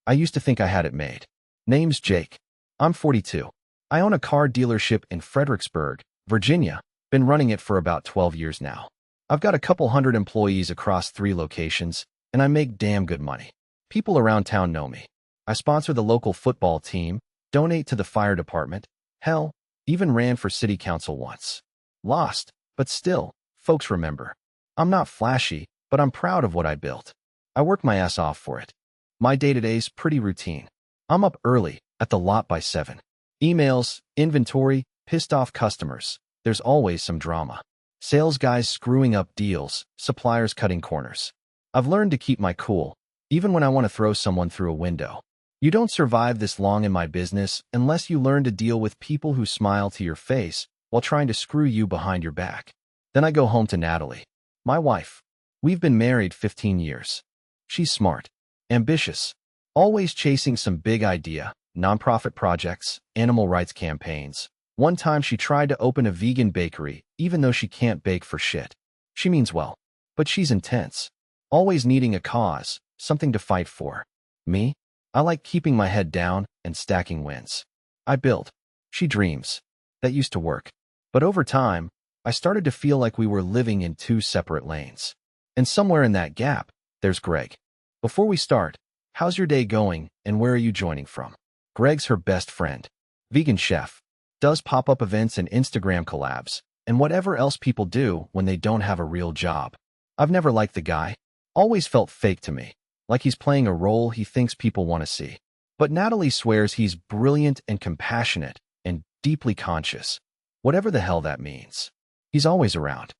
I used to think I had it made. Name's Jake. I'm 42. I own a car dealership in Fredericksburg, Virginia. Been running it for about 12 years now. I've got a couple hundred employees across 3 locations, and I make damn good money. People around town know me. I sponsor the local football team, donate to the fire department, hell, even ran for city council once. Lost, but still, folks remember. I'm not flashy, but I'm proud of what I built. I work my ass off for it. My day-to-day's pretty routine. I'm up early, at the lot by 7. Emails, inventory, pissed off customers. There's always some drama. Sales guys screwing up deals, suppliers cutting corners. I've learned to keep my cool, even when I want to throw someone through a window. You don't survive this long in my business unless you learn to deal with people who smile to your face while trying to screw you behind your back. Then I go home to Natalie, my wife. We've been married 15 years. She's smart, ambitious, always chasing some big idea, nonprofit projects, animal rights campaigns. One time she tried to open a vegan bakery, even though she can't bake for shit. She means well, but she's intense, always needing a cause, something to fight for. Me? I like keeping my head down and stacking wins. I build. She dreams. That used to work. But over time, I started to feel like we were living in 2 separate lanes. And somewhere in that gap, there's Greg. Before we start, how's your day going and where are you joining from? Greg's her best friend. Vegan chef. Does pop-up events and Instagram collabs, and whatever else people do when they don't have a real job. I've never liked the guy. Always felt fake to me, like he's playing a role he thinks people want to see. But Natalie swears he's brilliant and compassionate and deeply conscious, whatever the hell that means. He's always around.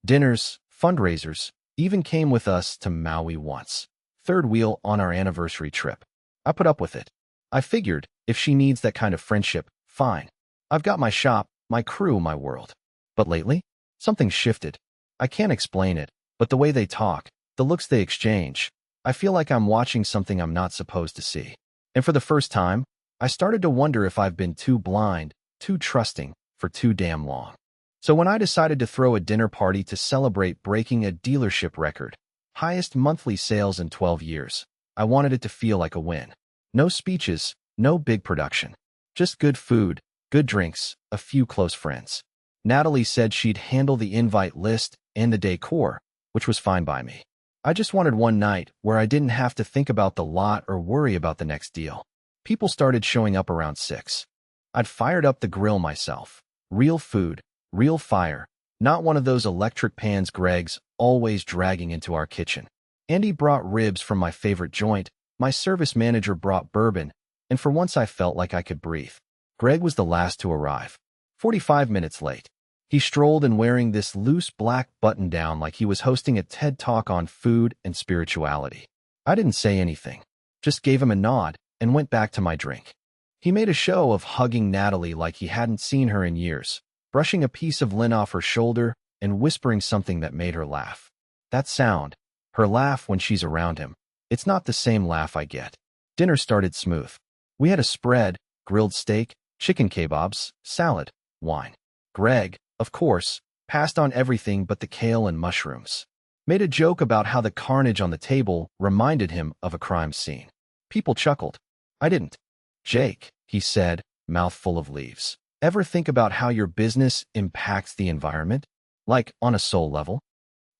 Dinners, fundraisers, even came with us to Maui once. 3rd wheel on our anniversary trip. I put up with it. I figured, if she needs that kind of friendship, fine. I've got my shop, my crew, my world. But lately, something's shifted. I can't explain it, but the way they talk, the looks they exchange, I feel like I'm watching something I'm not supposed to see. And for the first time, I started to wonder if I've been too blind, too trusting, for too damn long. So when I decided to throw a dinner party to celebrate breaking a dealership record, highest monthly sales in 12 years, I wanted it to feel like a win. No speeches, no big production. Just good food, good drinks, a few close friends. Natalie said she'd handle the invite list and the decor, which was fine by me. I just wanted one night where I didn't have to think about the lot or worry about the next deal. People started showing up around 6. I'd fired up the grill myself. Real food, real fire, not one of those electric pans Greg's always dragging into our kitchen. Andy brought ribs from my favorite joint, my service manager brought bourbon, and for once I felt like I could breathe. Greg was the last to arrive. 45 minutes late. He strolled in wearing this loose black button-down like he was hosting a TED Talk on food and spirituality. I didn't say anything, just gave him a nod and went back to my drink. He made a show of hugging Natalie like he hadn't seen her in years, brushing a piece of lint off her shoulder and whispering something that made her laugh. That sound, her laugh when she's around him, it's not the same laugh I get. Dinner started smooth. We had a spread, grilled steak, chicken kebabs, salad, wine. Greg, of course, passed on everything but the kale and mushrooms. Made a joke about how the carnage on the table reminded him of a crime scene. People chuckled. I didn't. Jake, he said, mouth full of leaves. Ever think about how your business impacts the environment? Like, on a soul level?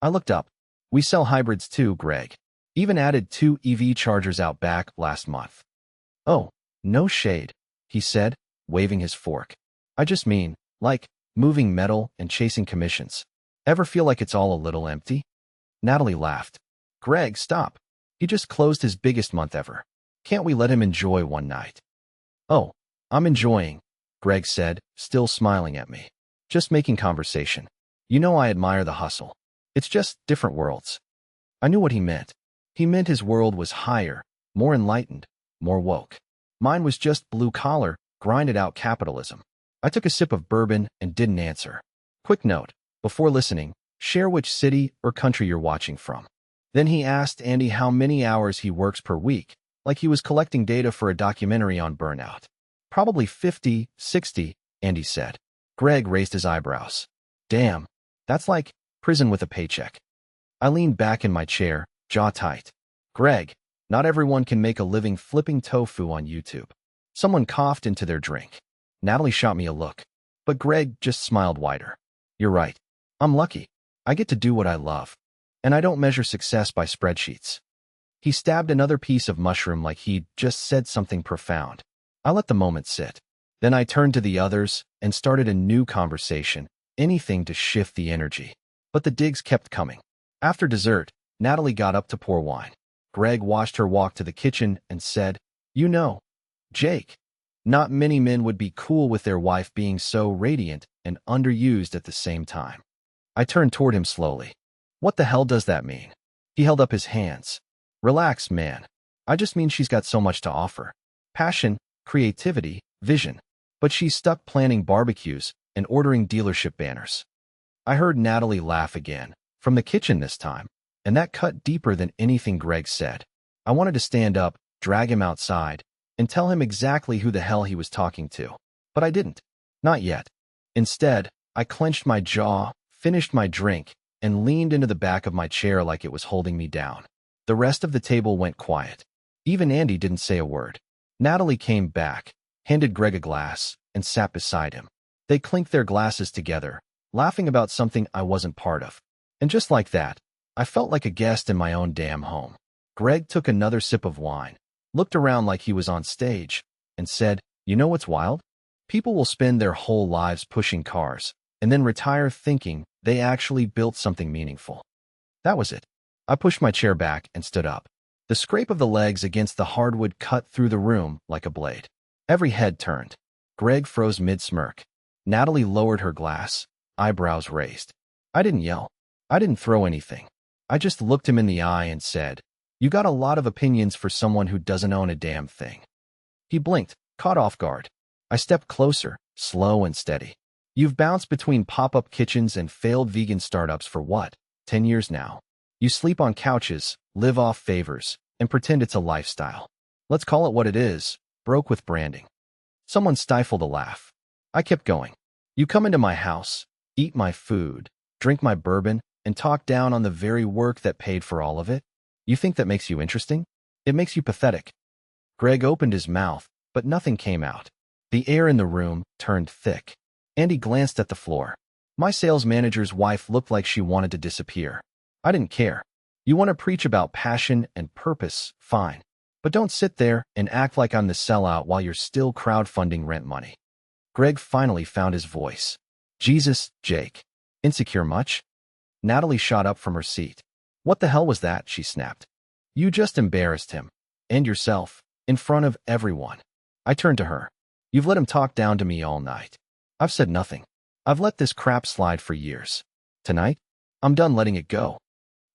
I looked up. We sell hybrids too, Greg. Even added 2 EV chargers out back last month. Oh, no shade, he said, waving his fork. I just mean, like, moving metal and chasing commissions. Ever feel like it's all a little empty? Natalie laughed. Greg, stop. He just closed his biggest month ever. Can't we let him enjoy one night? Oh, I'm enjoying, Greg said, still smiling at me. Just making conversation. You know I admire the hustle. It's just different worlds. I knew what he meant. He meant his world was higher, more enlightened, more woke. Mine was just blue-collar, grinded-out capitalism. I took a sip of bourbon and didn't answer. Quick note, before listening, share which city or country you're watching from. Then he asked Andy how many hours he works per week, like he was collecting data for a documentary on burnout. Probably 50, 60, Andy said. Greg raised his eyebrows. Damn, that's like prison with a paycheck. I leaned back in my chair, jaw tight. Greg, Not everyone can make a living flipping tofu on YouTube. Someone coughed into their drink. Natalie shot me a look, but Greg just smiled wider. You're right. I'm lucky. I get to do what I love. And I don't measure success by spreadsheets. He stabbed another piece of mushroom like he'd just said something profound. I let the moment sit. Then I turned to the others and started a new conversation, anything to shift the energy. But the digs kept coming. After dessert, Natalie got up to pour wine. Greg watched her walk to the kitchen and said, "You know, Jake, not many men would be cool with their wife being so radiant and underused at the same time." I turned toward him slowly. What the hell does that mean? He held up his hands. Relax, man. I just mean she's got so much to offer. Passion, creativity, vision. But she's stuck planning barbecues and ordering dealership banners. I heard Natalie laugh again, from the kitchen this time, and that cut deeper than anything Greg said. I wanted to stand up, drag him outside, and tell him exactly who the hell he was talking to. But I didn't. Not yet. Instead, I clenched my jaw, finished my drink, and leaned into the back of my chair like it was holding me down. The rest of the table went quiet. Even Andy didn't say a word. Natalie came back, handed Greg a glass, and sat beside him. They clinked their glasses together, laughing about something I wasn't part of. And just like that, I felt like a guest in my own damn home. Greg took another sip of wine, looked around like he was on stage, and said, "You know what's wild? People will spend their whole lives pushing cars, and then retire thinking they actually built something meaningful." That was it. I pushed my chair back and stood up. The scrape of the legs against the hardwood cut through the room like a blade. Every head turned. Greg froze mid-smirk. Natalie lowered her glass, eyebrows raised. I didn't yell. I didn't throw anything. I just looked him in the eye and said, "You got a lot of opinions for someone who doesn't own a damn thing." He blinked, caught off guard. I stepped closer, slow and steady. "You've bounced between pop-up kitchens and failed vegan startups for what, 10 years now? You sleep on couches, live off favors, and pretend it's a lifestyle. Let's call it what it is, broke with branding." Someone stifled a laugh. I kept going. "You come into my house, eat my food, drink my bourbon, and talk down on the very work that paid for all of it? You think that makes you interesting? It makes you pathetic." Greg opened his mouth, but nothing came out. The air in the room turned thick. Andy glanced at the floor. My sales manager's wife looked like she wanted to disappear. I didn't care. You want to preach about passion and purpose, fine. But don't sit there and act like I'm the sellout while you're still crowdfunding rent money. Greg finally found his voice. "Jesus, Jake. Insecure much?" Natalie shot up from her seat. "What the hell was that?" she snapped. "You just embarrassed him. And yourself. In front of everyone." I turned to her. "You've let him talk down to me all night. I've said nothing. I've let this crap slide for years. Tonight, I'm done letting it go."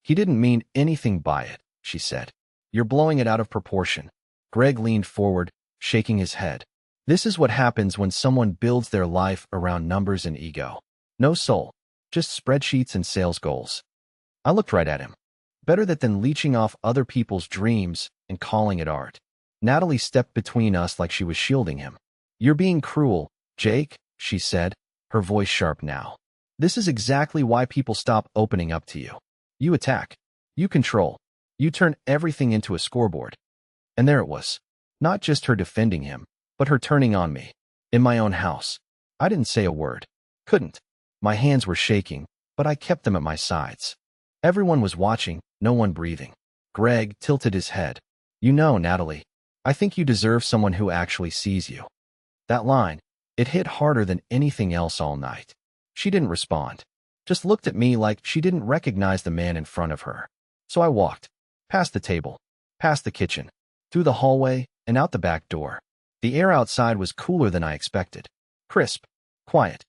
"He didn't mean anything by it," she said. "You're blowing it out of proportion." Greg leaned forward, shaking his head. "This is what happens when someone builds their life around numbers and ego. No soul, just spreadsheets and sales goals." I looked right at him. Better that than leeching off other people's dreams and calling it art. Natalie stepped between us like she was shielding him. "You're being cruel, Jake," she said, her voice sharp now. "This is exactly why people stop opening up to you. You attack. You control. You turn everything into a scoreboard." And there it was. Not just her defending him, but her turning on me. In my own house. I didn't say a word. Couldn't. My hands were shaking, but I kept them at my sides. Everyone was watching, no one breathing. Greg tilted his head. "You know, Natalie, I think you deserve someone who actually sees you." That line, it hit harder than anything else all night. She didn't respond. Just looked at me like she didn't recognize the man in front of her. So I walked. Past the table. Past the kitchen. Through the hallway, and out the back door. The air outside was cooler than I expected. Crisp. Quiet.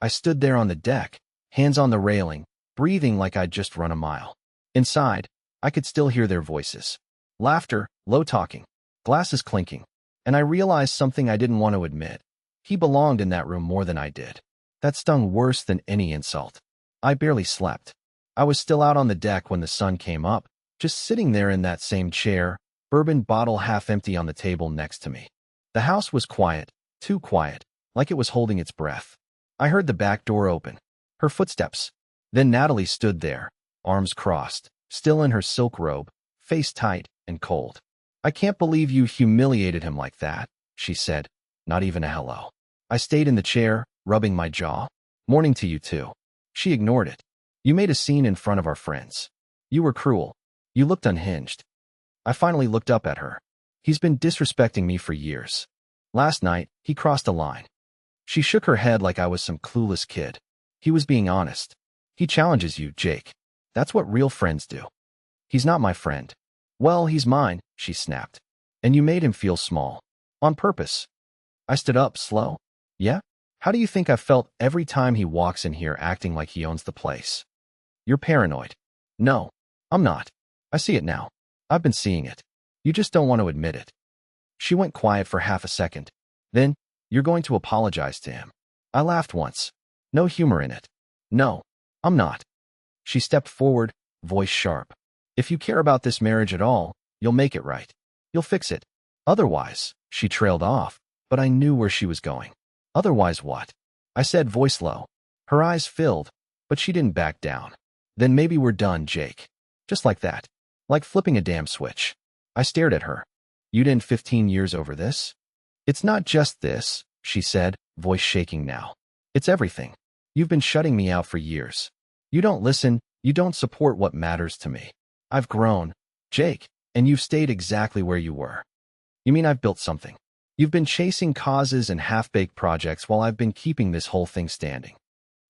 I stood there on the deck, hands on the railing, breathing like I'd just run a mile. Inside, I could still hear their voices. Laughter, low talking, glasses clinking. And I realized something I didn't want to admit. He belonged in that room more than I did. That stung worse than any insult. I barely slept. I was still out on the deck when the sun came up, just sitting there in that same chair, bourbon bottle half empty on the table next to me. The house was quiet, too quiet, like it was holding its breath. I heard the back door open. Her footsteps. Then Natalie stood there, arms crossed, still in her silk robe, face tight and cold. I can't believe you humiliated him like that, she said. Not even a hello. I stayed in the chair, rubbing my jaw. Morning to you too. She ignored it. You made a scene in front of our friends. You were cruel. You looked unhinged. I finally looked up at her. He's been disrespecting me for years. Last night, he crossed a line. She shook her head like I was some clueless kid. He was being honest. He challenges you, Jake. That's what real friends do. He's not my friend. Well, he's mine, she snapped. And you made him feel small. On purpose. I stood up, slow. Yeah? How do you think I felt every time he walks in here acting like he owns the place? You're paranoid. No, I'm not. I see it now. I've been seeing it. You just don't want to admit it. She went quiet for half a second. Then, you're going to apologize to him. I laughed once. No humor in it. No, I'm not. She stepped forward, voice sharp. If you care about this marriage at all, you'll make it right. You'll fix it. Otherwise, she trailed off, but I knew where she was going. Otherwise what? I said, voice low. Her eyes filled, but she didn't back down. Then maybe we're done, Jake. Just like that. Like flipping a damn switch. I stared at her. You'd end 15 years over this? It's not just this, she said, voice shaking now. It's everything. You've been shutting me out for years. You don't listen, you don't support what matters to me. I've grown, Jake, and you've stayed exactly where you were. You mean I've built something? You've been chasing causes and half-baked projects while I've been keeping this whole thing standing.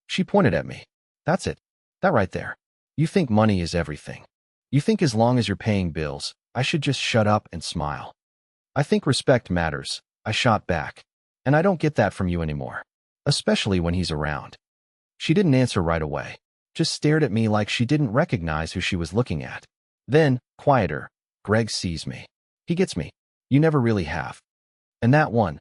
She pointed at me. That's it. That right there. You think money is everything. You think as long as you're paying bills, I should just shut up and smile. I think respect matters, I shot back. And I don't get that from you anymore. Especially when he's around. She didn't answer right away. Just stared at me like she didn't recognize who she was looking at. Then, quieter, Greg sees me. He gets me. You never really have. And that one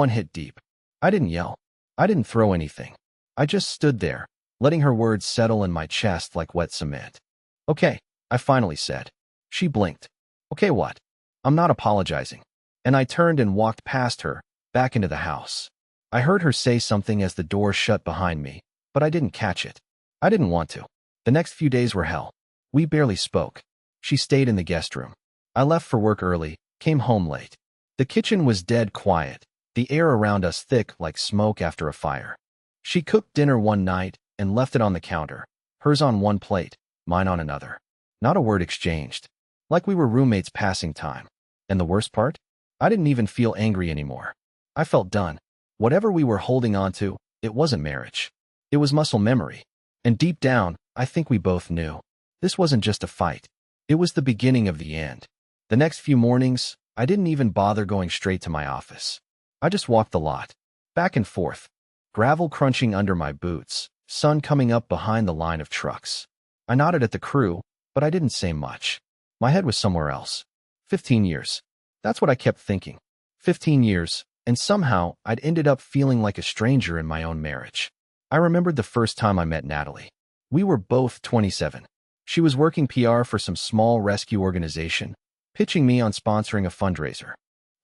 hit deep. I didn't yell. I didn't throw anything. I just stood there, letting her words settle in my chest like wet cement. Okay, I finally said. She blinked. Okay, what? I'm not apologizing. And I turned and walked past her, back into the house. I heard her say something as the door shut behind me, but I didn't catch it. I didn't want to. The next few days were hell. We barely spoke. She stayed in the guest room. I left for work early, came home late. The kitchen was dead quiet, the air around us thick like smoke after a fire. She cooked dinner one night and left it on the counter, hers on one plate, mine on another. Not a word exchanged. Like we were roommates passing time. And the worst part? I didn't even feel angry anymore. I felt done. Whatever we were holding on to, it wasn't marriage. It was muscle memory. And deep down, I think we both knew. This wasn't just a fight. It was the beginning of the end. The next few mornings, I didn't even bother going straight to my office. I just walked the lot, back and forth, gravel crunching under my boots, sun coming up behind the line of trucks. I nodded at the crew, but I didn't say much. My head was somewhere else. 15 years. That's what I kept thinking. 15 years, and somehow I'd ended up feeling like a stranger in my own marriage. I remembered the first time I met Natalie. We were both 27. She was working PR for some small rescue organization, pitching me on sponsoring a fundraiser.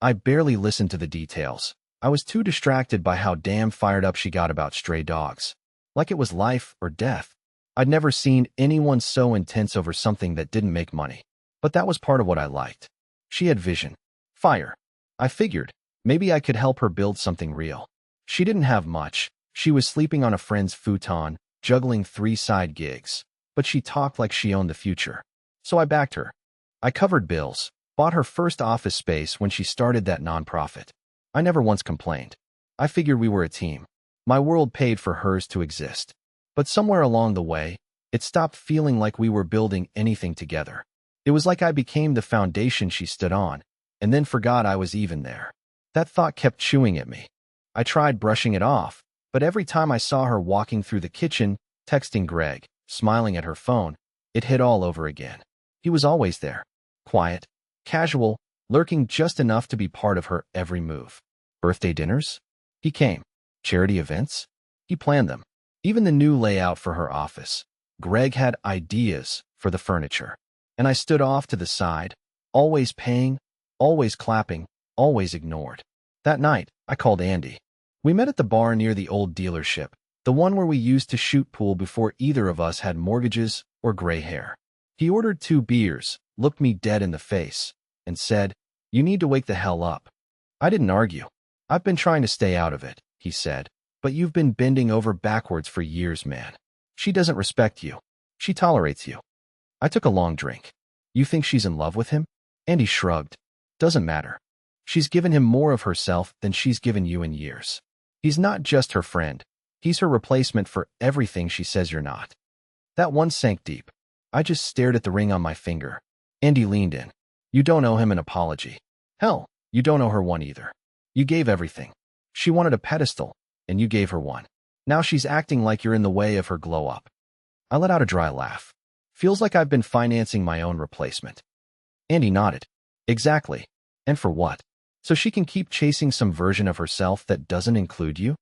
I barely listened to the details. I was too distracted by how damn fired up she got about stray dogs. Like it was life or death. I'd never seen anyone so intense over something that didn't make money. But that was part of what I liked. She had vision. Fire. I figured, maybe I could help her build something real. She didn't have much. She was sleeping on a friend's futon, juggling 3 side gigs. But she talked like she owned the future. So I backed her. I covered bills, bought her first office space when she started that nonprofit. I never once complained. I figured we were a team. My world paid for hers to exist. But somewhere along the way, it stopped feeling like we were building anything together. It was like I became the foundation she stood on, and then forgot I was even there. That thought kept chewing at me. I tried brushing it off, but every time I saw her walking through the kitchen, texting Greg, smiling at her phone, it hit all over again. He was always there. Quiet, casual, lurking just enough to be part of her every move. Birthday dinners? He came. Charity events? He planned them. Even the new layout for her office. Greg had ideas for the furniture. And I stood off to the side, always paying, always clapping, always ignored. That night, I called Andy. We met at the bar near the old dealership, the one where we used to shoot pool before either of us had mortgages or gray hair. He ordered 2 beers, looked me dead in the face, and said, You need to wake the hell up. I didn't argue. I've been trying to stay out of it, he said. But you've been bending over backwards for years, man. She doesn't respect you. She tolerates you. I took a long drink. You think she's in love with him? Andy shrugged. Doesn't matter. She's given him more of herself than she's given you in years. He's not just her friend. He's her replacement for everything she says you're not. That one sank deep. I just stared at the ring on my finger. Andy leaned in. You don't owe him an apology. Hell, you don't owe her one either. You gave everything. She wanted a pedestal, and you gave her one. Now she's acting like you're in the way of her glow up. I let out a dry laugh. Feels like I've been financing my own replacement. Andy nodded. Exactly. And for what? So she can keep chasing some version of herself that doesn't include you?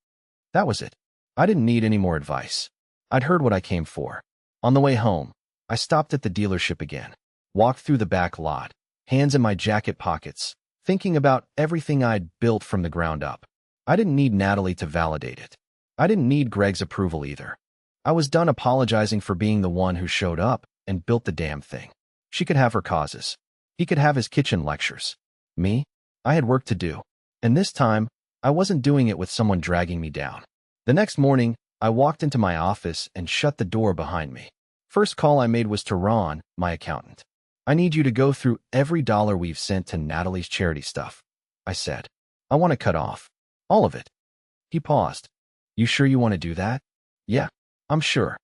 That was it. I didn't need any more advice. I'd heard what I came for. On the way home, I stopped at the dealership again, walked through the back lot, hands in my jacket pockets, thinking about everything I'd built from the ground up. I didn't need Natalie to validate it. I didn't need Greg's approval either. I was done apologizing for being the one who showed up and built the damn thing. She could have her causes. He could have his kitchen lectures. Me? I had work to do. And this time, I wasn't doing it with someone dragging me down. The next morning, I walked into my office and shut the door behind me. First call I made was to Ron, my accountant. I need you to go through every dollar we've sent to Natalie's charity stuff, I said. I want to cut off. All of it. He paused. You sure you want to do that? Yeah, I'm sure.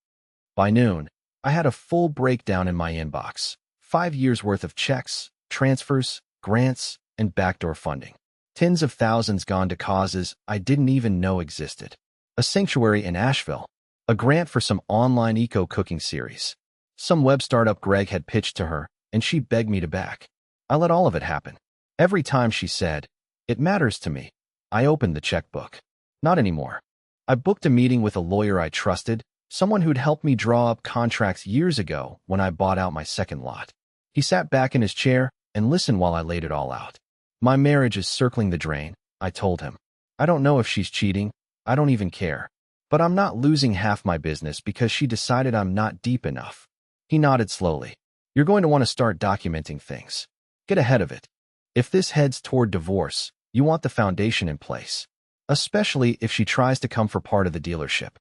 By noon, I had a full breakdown in my inbox. 5 years worth of checks, transfers, grants, and backdoor funding. Tens of thousands gone to causes I didn't even know existed. A sanctuary in Asheville. A grant for some online eco-cooking series. Some web startup Greg had pitched to her, and she begged me to back. I let all of it happen. Every time she said, "It matters to me," I opened the checkbook. Not anymore. I booked a meeting with a lawyer I trusted, someone who'd helped me draw up contracts years ago when I bought out my second lot. He sat back in his chair and listened while I laid it all out. My marriage is circling the drain, I told him. I don't know if she's cheating. I don't even care. But I'm not losing half my business because she decided I'm not deep enough. He nodded slowly. You're going to want to start documenting things. Get ahead of it. If this heads toward divorce, you want the foundation in place. Especially if she tries to come for part of the dealership.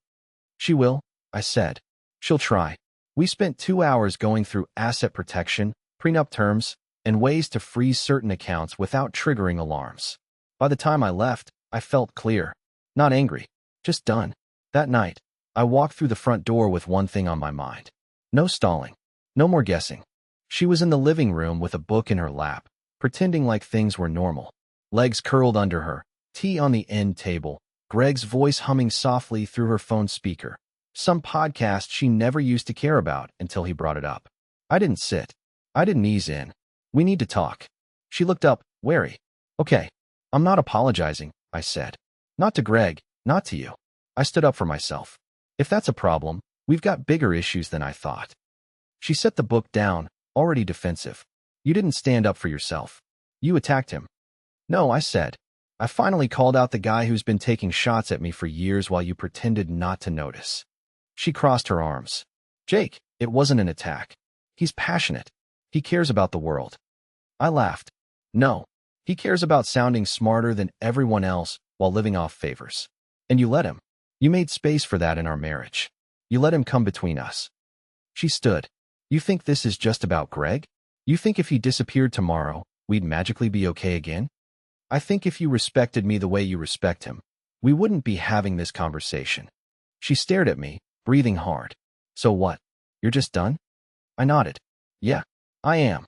She will, I said. She'll try. We spent 2 hours going through asset protection, prenup terms, and ways to freeze certain accounts without triggering alarms. By the time I left, I felt clear. Not angry. Just done. That night, I walked through the front door with one thing on my mind. No stalling. No more guessing. She was in the living room with a book in her lap, pretending like things were normal. Legs curled under her, tea on the end table, Greg's voice humming softly through her phone speaker. Some podcast she never used to care about until he brought it up. I didn't sit. I didn't ease in. We need to talk. She looked up, wary. Okay. I'm not apologizing, I said. Not to Greg, not to you. I stood up for myself. If that's a problem, we've got bigger issues than I thought. She set the book down, already defensive. You didn't stand up for yourself. You attacked him. No, I said. I finally called out the guy who's been taking shots at me for years while you pretended not to notice. She crossed her arms. Jake, it wasn't an attack. He's passionate. He cares about the world. I laughed. No, he cares about sounding smarter than everyone else while living off favors. And you let him. You made space for that in our marriage. You let him come between us. She stood. You think this is just about Greg? You think if he disappeared tomorrow, we'd magically be okay again? I think if you respected me the way you respect him, we wouldn't be having this conversation. She stared at me, breathing hard. So what? You're just done? I nodded. Yeah, I am.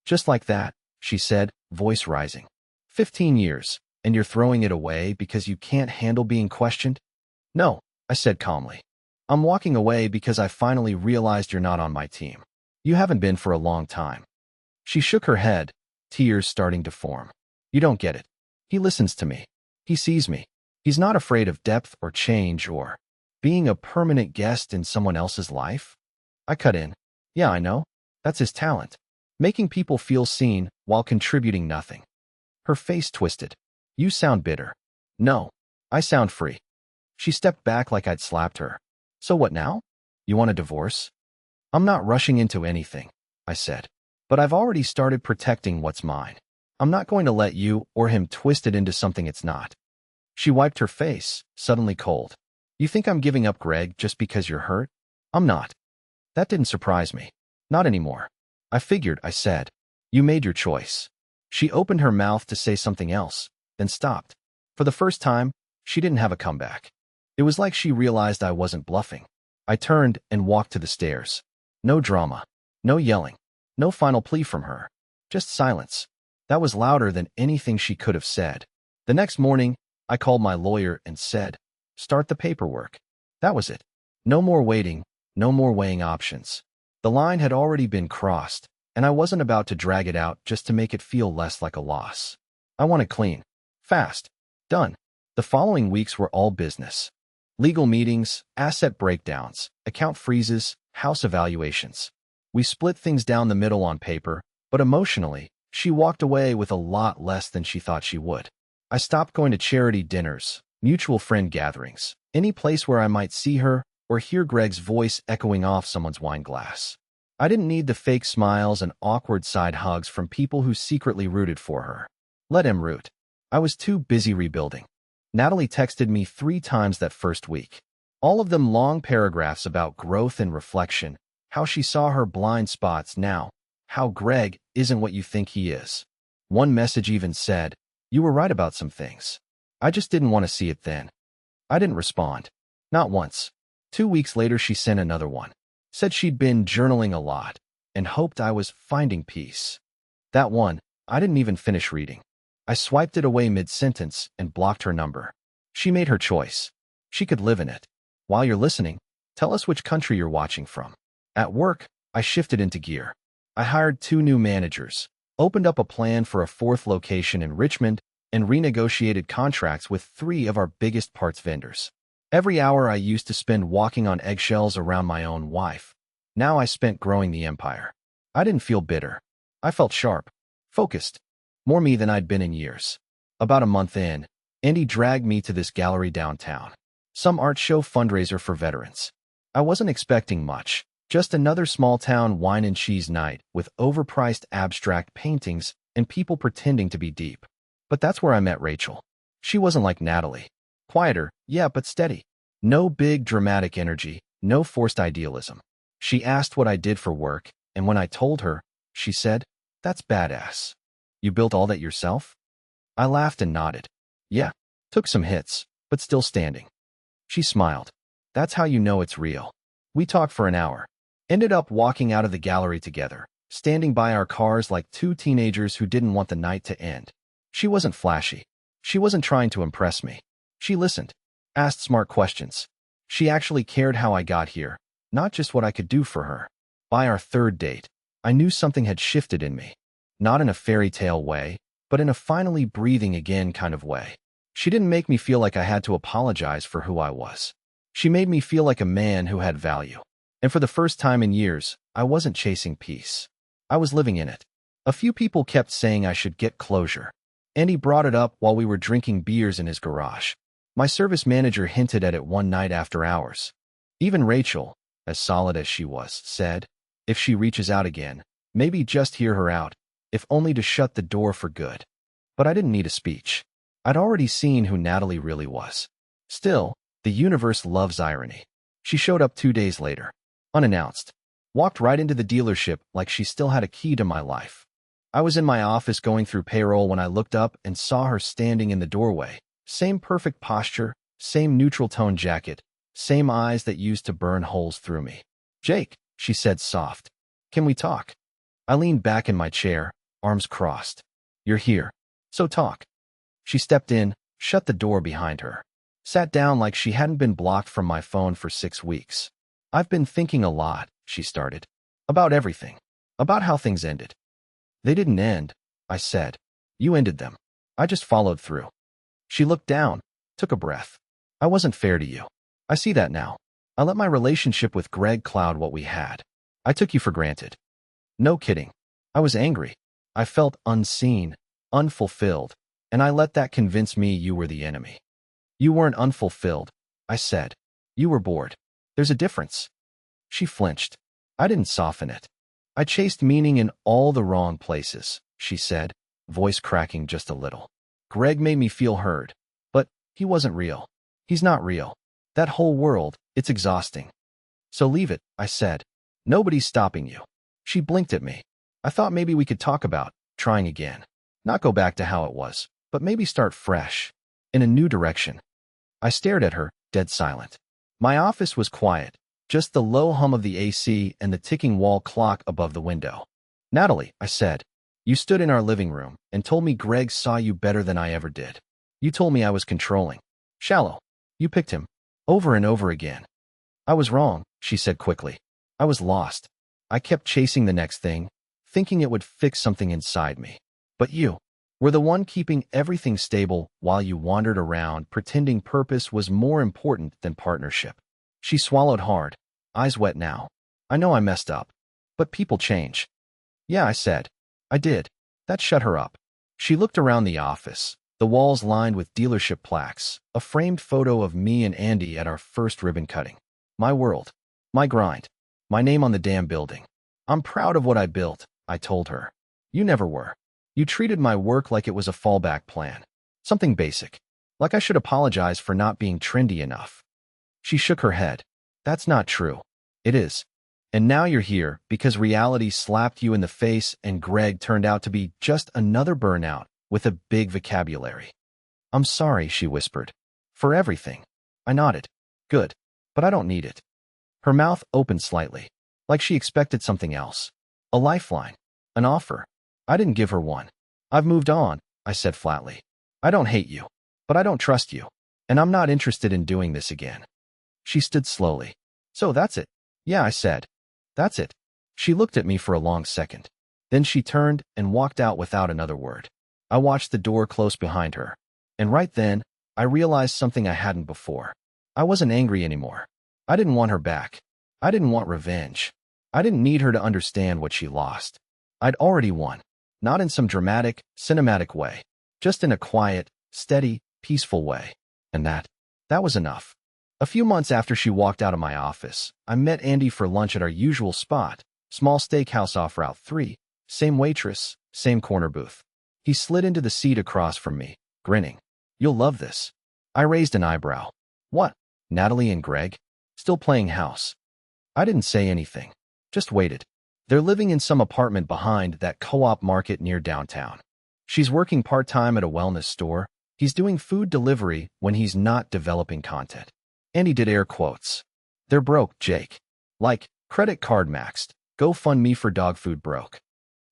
Just like that, she said, voice rising. 15 years, and you're throwing it away because you can't handle being questioned? No, I said calmly. I'm walking away because I finally realized you're not on my team. You haven't been for a long time. She shook her head, tears starting to form. You don't get it. He listens to me. He sees me. He's not afraid of depth or change or being a permanent guest in someone else's life. I cut in. Yeah, I know. That's his talent. Making people feel seen while contributing nothing. Her face twisted. You sound bitter. No, I sound free. She stepped back like I'd slapped her. So what now? You want a divorce? I'm not rushing into anything, I said. But I've already started protecting what's mine. I'm not going to let you or him twist it into something it's not. She wiped her face, suddenly cold. You think I'm giving up Greg just because you're hurt? I'm not. That didn't surprise me. Not anymore. I figured, I said. You made your choice. She opened her mouth to say something else, then stopped. For the first time, she didn't have a comeback. It was like she realized I wasn't bluffing. I turned and walked to the stairs. No drama. No yelling. No final plea from her. Just silence. That was louder than anything she could have said. The next morning, I called my lawyer and said, start the paperwork. That was it. No more waiting, no more weighing options. The line had already been crossed, and I wasn't about to drag it out just to make it feel less like a loss. I wanted clean. Fast. Done. The following weeks were all business. Legal meetings, asset breakdowns, account freezes, house evaluations. We split things down the middle on paper, but emotionally, she walked away with a lot less than she thought she would. I stopped going to charity dinners, mutual friend gatherings, any place where I might see her or hear Greg's voice echoing off someone's wine glass. I didn't need the fake smiles and awkward side hugs from people who secretly rooted for her. Let him root. I was too busy rebuilding. Natalie texted me 3 times that first week. All of them long paragraphs about growth and reflection, how she saw her blind spots now, how Greg isn't what you think he is. One message even said, you were right about some things. I just didn't want to see it then. I didn't respond. Not once. 2 weeks later, she sent another one. Said she'd been journaling a lot and hoped I was finding peace. That one, I didn't even finish reading. I swiped it away mid-sentence and blocked her number. She made her choice. She could live in it. While you're listening, tell us which country you're watching from. At work, I shifted into gear. I hired 2 new managers, opened up a plan for a 4th location in Richmond, and renegotiated contracts with 3 of our biggest parts vendors. Every hour I used to spend walking on eggshells around my own wife. Now I spent growing the empire. I didn't feel bitter. I felt sharp, focused, more me than I'd been in years. About a month in, Andy dragged me to this gallery downtown. Some art show fundraiser for veterans. I wasn't expecting much, just another small-town wine and cheese night with overpriced abstract paintings and people pretending to be deep. But that's where I met Rachel. She wasn't like Natalie. Quieter, yeah, but steady. No big dramatic energy, no forced idealism. She asked what I did for work, and when I told her, she said, that's badass. You built all that yourself? I laughed and nodded. Yeah, took some hits, but still standing. She smiled. That's how you know it's real. We talked for an hour. Ended up walking out of the gallery together, standing by our cars like 2 teenagers who didn't want the night to end. She wasn't flashy. She wasn't trying to impress me. She listened, asked smart questions. She actually cared how I got here, not just what I could do for her. By our 3rd date, I knew something had shifted in me. Not in a fairy tale way, but in a finally breathing again kind of way. She didn't make me feel like I had to apologize for who I was. She made me feel like a man who had value. And for the first time in years, I wasn't chasing peace. I was living in it. A few people kept saying I should get closure. Andy brought it up while we were drinking beers in his garage. My service manager hinted at it one night after hours. Even Rachel, as solid as she was, said, if she reaches out again, maybe just hear her out, if only to shut the door for good. But I didn't need a speech. I'd already seen who Natalie really was. Still, the universe loves irony. She showed up 2 days later, unannounced, walked right into the dealership like she still had a key to my life. I was in my office going through payroll when I looked up and saw her standing in the doorway. Same perfect posture, same neutral tone jacket, same eyes that used to burn holes through me. Jake, she said soft. Can we talk? I leaned back in my chair, arms crossed. You're here, so talk. She stepped in, shut the door behind her. Sat down like she hadn't been blocked from my phone for 6 weeks. I've been thinking a lot, she started. About everything. About how things ended. They didn't end, I said. You ended them. I just followed through. She looked down, took a breath. I wasn't fair to you. I see that now. I let my relationship with Greg cloud what we had. I took you for granted. No kidding. I was angry. I felt unseen, unfulfilled, and I let that convince me you were the enemy. You weren't unfulfilled, I said. You were bored. There's a difference. She flinched. I didn't soften it. I chased meaning in all the wrong places, she said. voice cracking just a little. Greg made me feel heard. But he wasn't real. He's not real. That whole world, it's exhausting. So leave it, I said. Nobody's stopping you. She blinked at me. I thought maybe we could talk about trying again. Not go back to how it was, but maybe start fresh. In a new direction. I stared at her, dead silent. My office was quiet. Just the low hum of the AC and the ticking wall clock above the window. Natalie, I said, you stood in our living room and told me Greg saw you better than I ever did. You told me I was controlling. Shallow. You picked him. Over and over again. I was wrong, she said quickly. I was lost. I kept chasing the next thing, thinking it would fix something inside me. But you were the one keeping everything stable while you wandered around pretending purpose was more important than partnership. She swallowed hard, eyes wet now. I know I messed up. But people change. Yeah, I said. I did. That shut her up. She looked around the office, the walls lined with dealership plaques, a framed photo of me and Andy at our first ribbon cutting. My world. My grind. My name on the damn building. I'm proud of what I built, I told her. You never were. You treated my work like it was a fallback plan. Something basic. Like I should apologize for not being trendy enough. She shook her head. That's not true. It is. And now you're here because reality slapped you in the face and Greg turned out to be just another burnout with a big vocabulary. I'm sorry, she whispered. For everything. I nodded. Good. But I don't need it. Her mouth opened slightly, like she expected something else. A lifeline. An offer. I didn't give her one. I've moved on, I said flatly. I don't hate you. But I don't trust you. And I'm not interested in doing this again. She stood slowly. So that's it. Yeah, I said. That's it. She looked at me for a long second. Then she turned and walked out without another word. I watched the door close behind her. And right then, I realized something I hadn't before. I wasn't angry anymore. I didn't want her back. I didn't want revenge. I didn't need her to understand what she lost. I'd already won. Not in some dramatic, cinematic way. Just in a quiet, steady, peaceful way. And that was enough. A few months after she walked out of my office, I met Andy for lunch at our usual spot, small steakhouse off Route 3, same waitress, same corner booth. He slid into the seat across from me, grinning. You'll love this. I raised an eyebrow. What? Natalie and Greg? Still playing house. I didn't say anything. Just waited. They're living in some apartment behind that co-op market near downtown. She's working part-time at a wellness store. He's doing food delivery when he's not developing content. And he did air quotes. They're broke, Jake. Like, credit card maxed. GoFundMe for dog food broke.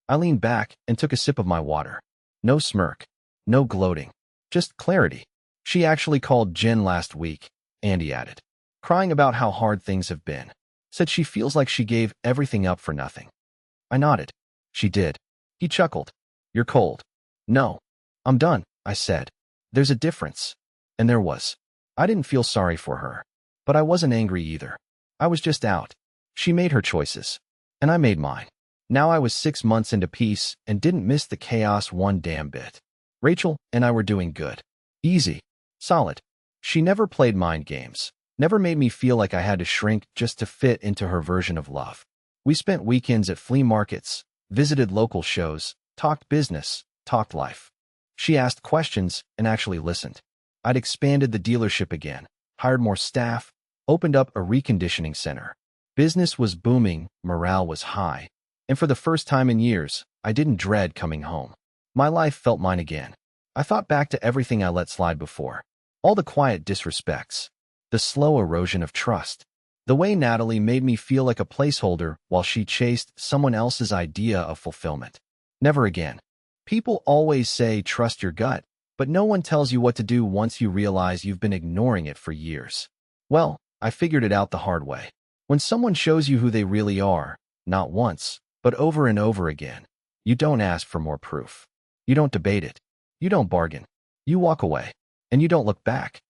I leaned back and took a sip of my water. No smirk. No gloating. Just clarity. She actually called Jen last week, Andy added. Crying about how hard things have been. Said she feels like she gave everything up for nothing. I nodded. She did. He chuckled. You're cold. No. I'm done, I said. There's a difference. And there was. I didn't feel sorry for her. But I wasn't angry either. I was just out. She made her choices. And I made mine. Now I was 6 months into peace and didn't miss the chaos one damn bit. Rachel and I were doing good. Easy. Solid. She never played mind games. Never made me feel like I had to shrink just to fit into her version of love. We spent weekends at flea markets, visited local shows, talked business, talked life. She asked questions and actually listened. I'd expanded the dealership again, hired more staff, opened up a reconditioning center. Business was booming, morale was high, and for the first time in years, I didn't dread coming home. My life felt mine again. I thought back to everything I let slide before. All the quiet disrespects. The slow erosion of trust. The way Natalie made me feel like a placeholder while she chased someone else's idea of fulfillment. Never again. People always say trust your gut, but no one tells you what to do once you realize you've been ignoring it for years. Well, I figured it out the hard way. When someone shows you who they really are, not once, but over and over again, you don't ask for more proof. You don't debate it. You don't bargain. You walk away. And you don't look back.